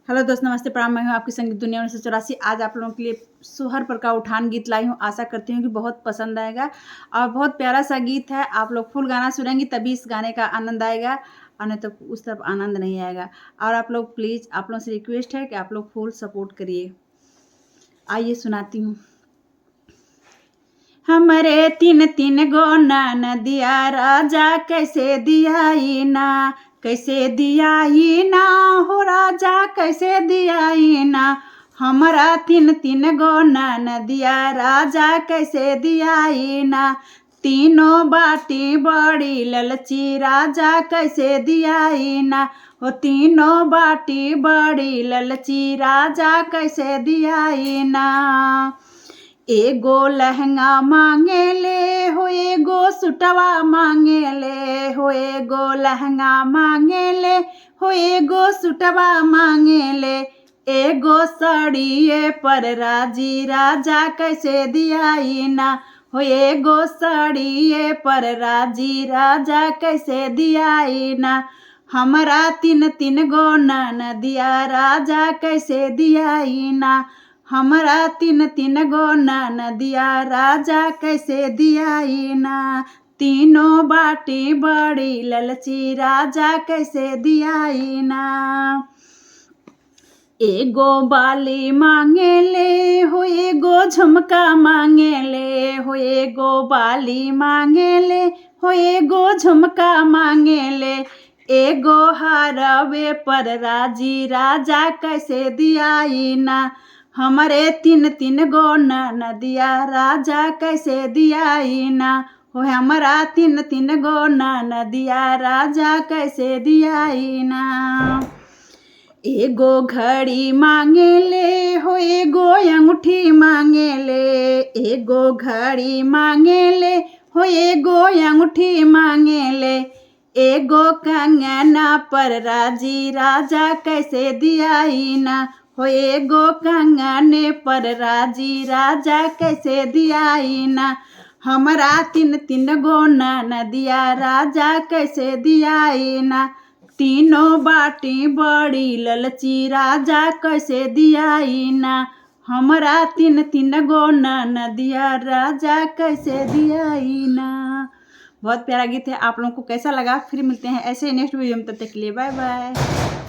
Hello दोस्त, नमस्ते, प्रणाम। मैं हूँ आपकी संगीत दुनिया 1984। आज आप लोगों के लिए सोहर पर का उठान गीत लाई हूँ। आशा करती हूँ कि बहुत पसंद आएगा और बहुत प्यारा सा गीत है। आप लोग फुल गाना सुनेंगी तभी इस गाने का आनंद आएगा और नहीं तो उस तरफ आनंद नहीं आएगा। और आप लोग प्लीज़, आप लोगों से रिक्वेस्ट है कि आप लोग फुल सपोर्ट करिए। आइए सुनाती हूँ। हमरे तीन तीन गो नदिया राजा कैसे दियाई ना, कैसे दियाई ना हो राजा, कैसे दियाई ना। हमरा तीन तीन गो नदिया राजा कैसे दियाई ना। तीनों बाटी बड़ी ललची राजा कैसे दियाई ना। हो तीनों बाटी बड़ी ललची राजा कैसे दियाई ना। एगो लहंगा मांगे ले हो, एगो सुटवा मांगे ले हो, एगो लहंगा मांगे ले हो, एगो सुटवा मांगे ले। एगो साड़िए पर राजी राजा कैसे दियाई ना। हो एगो साड़िए पर राजी राजा कैसे दियाई ना। हमरा तीन तीन गो नदिया राजा कैसे दियाई ना। हमरा तीन तीन गो नदिया राजा कैसे दियाई ना। तीनों बाटी बड़ी ललची राजा कैसे दियाई ना। एगो बाली मांगे ले हो, एगो झुमका मांगे ले हो, एगो बाली मांगे ले हो, एगो झुमका मांगे ले। एगो हारवे पर राजी राजा कैसे दियाई ना। हमरे तीन तीन गो नदिया राजा कैसे दियाई ना। हो हमरा तीन तीन गो नदिया राजा कैसे दियाई ना। एगो घड़ी मांगे ले हो, एगो अंगूठी मांगे ले, एगो घड़ी मांगे ले हो, एगो अंगूठी मांगे ले। एगो कंगना पर राजी राजा कैसे दियाई ना। हो एगो कंगने पर राजी राजा कैसे दियाई ना। हमरा तीन तीन गो नदिया राजा कैसे दियाई ना। तीनों बाटी बड़ी ललची राजा कैसे दियाई ना। हमरा तीन तीन गो नदिया राजा कैसे दियाई ना। बहुत प्यारा गीत है। आप लोगों को कैसा लगा? फिर मिलते हैं ऐसे नेक्स्ट वीडियो में। तब तक के लिए बाय बाय।